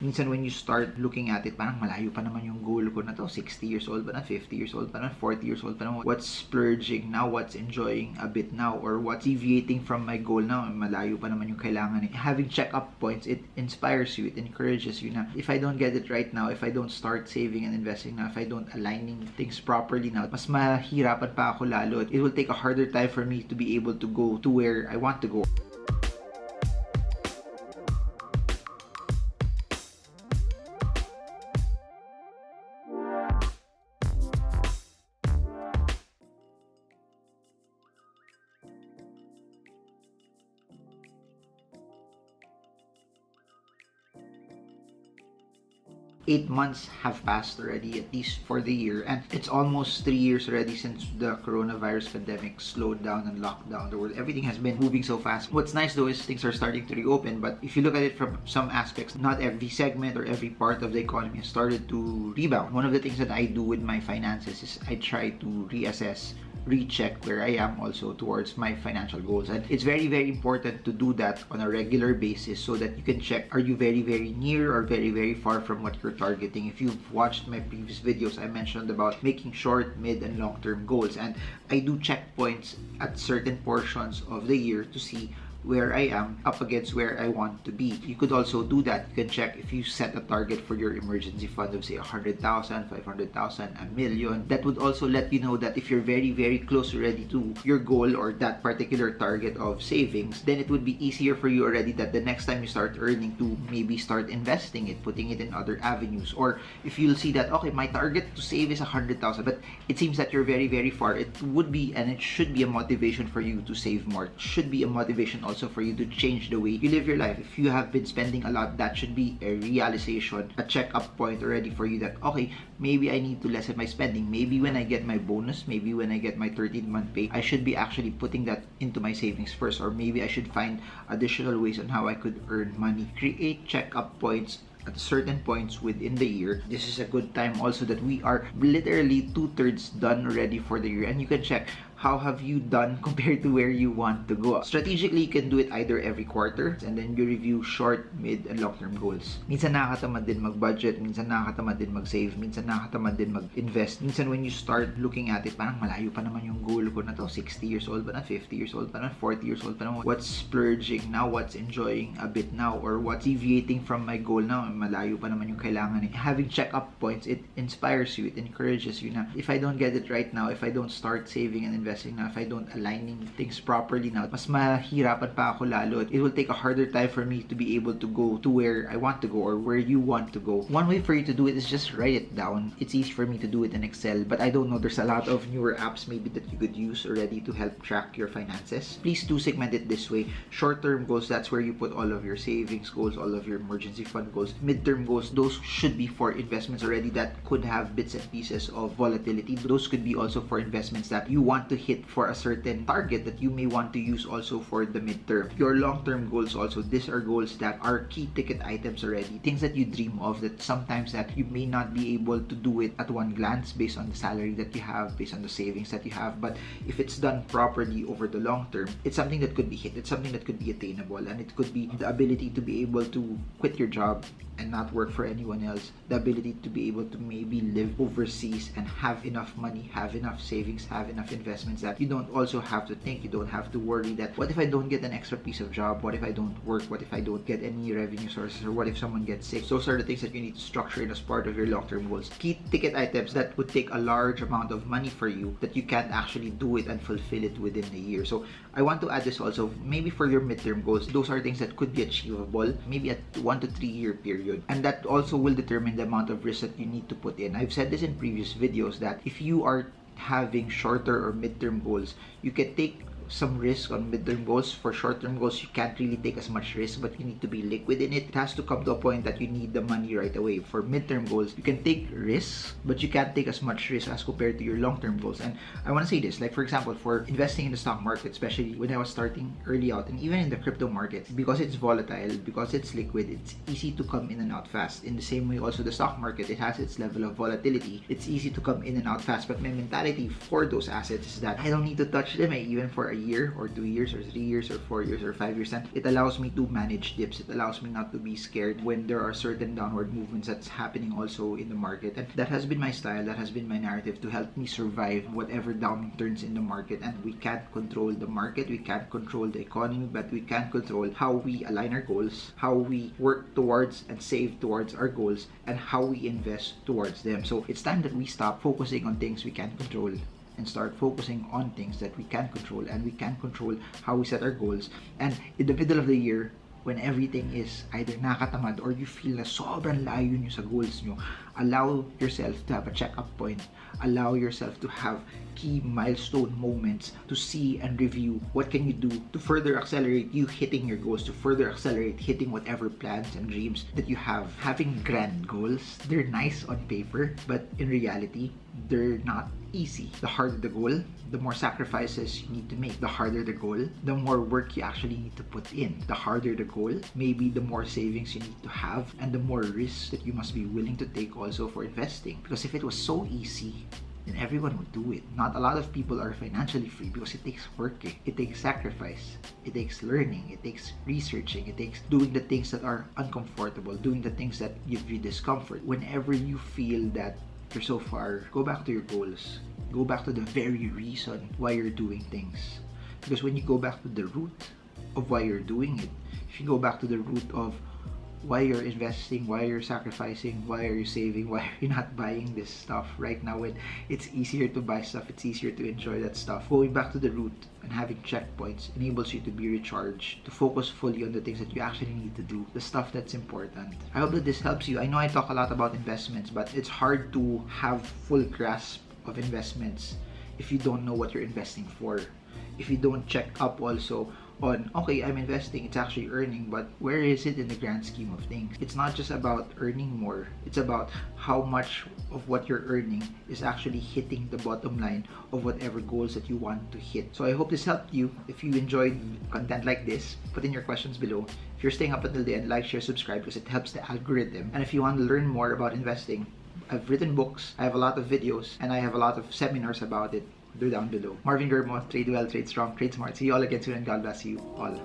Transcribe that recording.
minsan when you start looking at it, parang malayo pa naman yung goal ko na to. 60 years old pa na, 50 years old pa na, 40 years old pa na. What's splurging now? What's enjoying a bit now? Or what's deviating from my goal now? Malayo pa naman yung kailangan. Having check-up points, it inspires you, it encourages you na if I don't get it right now, if I don't start saving and investing now, if I don't aligning things properly now, mas mahirapan pa ako lalo. It will take a harder time for me to be able to go to where I want to go. 8 months have passed already, at least for the year, and it's almost 3 years already since the coronavirus pandemic slowed down and locked down the world. Everything has been moving so fast. What's nice though is things are starting to reopen, but if you look at it from some aspects, not every segment or every part of the economy has started to rebound. One of the things that I do with my finances is I try to reassess, recheck where I am also towards my financial goals, and it's very important to do that on a regular basis so that you can check, are you very near or very far from what you're targeting. If you've watched my previous videos, I mentioned about making short, mid, and long-term goals, and I do checkpoints at certain portions of the year to see where I am up against where I want to be. You could also do that. You can check if you set a target for your emergency fund of say 100,000, 500,000, a million. That would also let you know that if you're very close already to your goal or that particular target of savings, then it would be easier for you already that the next time you start earning to maybe start investing it, putting it in other avenues. Or if you'll see that, okay, my target to save is 100,000, but it seems that you're very far, it would be and it should be a motivation for you to save more. It should be a motivation also for you to change the way you live your life. If you have been spending a lot, that should be a realization, a check-up point already for you that, okay, maybe I need to lessen my spending. Maybe when I get my bonus, maybe when I get my 13-month pay, I should be actually putting that into my savings first, or maybe I should find additional ways on how I could earn money. Create check-up points at certain points within the year. This is a good time also that we are literally 2/3 done already for the year, and you can check how have you done compared to where you want to go. Strategically, you can do it either every quarter and then you review short, mid, and long-term goals. Minsan nakakatamad din mag-budget, minsan nakakatamad din mag-save, minsan nakakatamad din mag-invest. Minsan when you start looking at it, parang malayo pa naman yung goal ko na to. 60 years old pa na, 50 years old pa na, 40 years old pa na. What's splurging now? What's enjoying a bit now? Or what's deviating from my goal now? Malayo pa naman yung kailangan. Having check-up points, it inspires you, it encourages you na if I don't get it right now, if I don't start saving and investing now, if I don't aligning things properly now, mas mahirapan pa ako lalo. It will take a harder time for me to be able to go to where I want to go or where you want to go. One way for you to do it is just write it down. It's easy for me to do it in Excel, but I don't know, there's a lot of newer apps maybe that you could use already to help track your finances. Please do segment it this way. Short-term goals, that's where you put all of your savings goals, all of your emergency fund goals. Mid-term goals, those should be for investments already that could have bits and pieces of volatility. Those could be also for investments that you want to hit for a certain target that you may want to use also for the midterm. Your long-term goals also, these are goals that are key ticket items already, things that you dream of, that sometimes that you may not be able to do it at one glance based on the salary that you have, based on the savings that you have, but if it's done properly over the long term, it's something that could be hit, it's something that could be attainable, and it could be the ability to be able to quit your job and not work for anyone else, the ability to be able to maybe live overseas and have enough money, have enough savings, have enough investments that you don't also have to think, you don't have to worry that what if I don't get an extra piece of job, what if I don't work, what if I don't get any revenue sources, or what if someone gets sick. Those are the things that you need to structure in as part of your long-term goals. Key ticket items that would take a large amount of money for you that you can't actually do it and fulfill it within a year. So I want to add this also, maybe for your midterm goals, those are things that could be achievable maybe at 1 to 3 year period, and that also will determine the amount of risk that you need to put in. I've said this in previous videos that if you are having shorter or midterm goals, you can take some risk on midterm goals. For short-term goals, you can't really take as much risk, but you need to be liquid in it. It has to come to a point that you need the money right away. For midterm goals, you can take risks, but you can't take as much risk as compared to your long-term goals. And I want to say this, like for example, for investing in the stock market, especially when I was starting early out, and even in the crypto market, because it's volatile, because it's liquid, it's easy to come in and out fast. In the same way, also the stock market, it has its level of volatility. It's easy to come in and out fast, but my mentality for those assets is that I don't need to touch them even for a year or 2 years or 3 years or 4 years or 5 years, and it allows me to manage dips. It allows me not to be scared when there are certain downward movements that's happening also in the market. And that has been my style, that has been my narrative to help me survive whatever downturns in the market. And we can't control the market, we can't control the economy, but we can control how we align our goals, how we work towards and save towards our goals, and how we invest towards them. So it's time that we stop focusing on things we can't control and start focusing on things that we can control, and we can control how we set our goals. And in the middle of the year, when everything is either nakatamad or you feel na sobrang layo nyo sa goals nyo, allow yourself to have a check-up point. Allow yourself to have key milestone moments to see and review what can you do to further accelerate you hitting your goals, to further accelerate hitting whatever plans and dreams that you have. Having grand goals, they're nice on paper, but in reality, they're not easy. The harder the goal, the more sacrifices you need to make. The harder the goal, the more work you actually need to put in. The harder the goal, maybe the more savings you need to have, and the more risks that you must be willing to take also for investing. Because if it was so easy, then everyone would do it. Not a lot of people are financially free because it takes work. It takes sacrifice. It takes learning. It takes researching. It takes doing the things that are uncomfortable, doing the things that give you discomfort. Whenever you feel that you're so far, go back to your goals. Go back to the very reason why you're doing things. Because when you go back to the root of why you're doing it, if you go back to the root of why you're investing, why you're sacrificing, why are you saving, why are you not buying this stuff right now when it's easier to buy stuff, it's easier to enjoy that stuff. Going back to the root and having checkpoints enables you to be recharged, to focus fully on the things that you actually need to do, the stuff that's important. I hope that this helps you. I know I talk a lot about investments, but it's hard to have full grasp of investments if you don't know what you're investing for. If you don't check up also on, okay, I'm investing, it's actually earning, but where is it in the grand scheme of things? It's not just about earning more, it's about how much of what you're earning is actually hitting the bottom line of whatever goals that you want to hit. So I hope this helped you. If you enjoyed content like this, put in your questions below. If you're staying up until the end, like, share, subscribe, because it helps the algorithm. And if you want to learn more about investing, I've written books, I have a lot of videos, and I have a lot of seminars about it. They're down below. Marvingermo, trade well, trade strong, trade smart. See you all again soon, and God bless you all.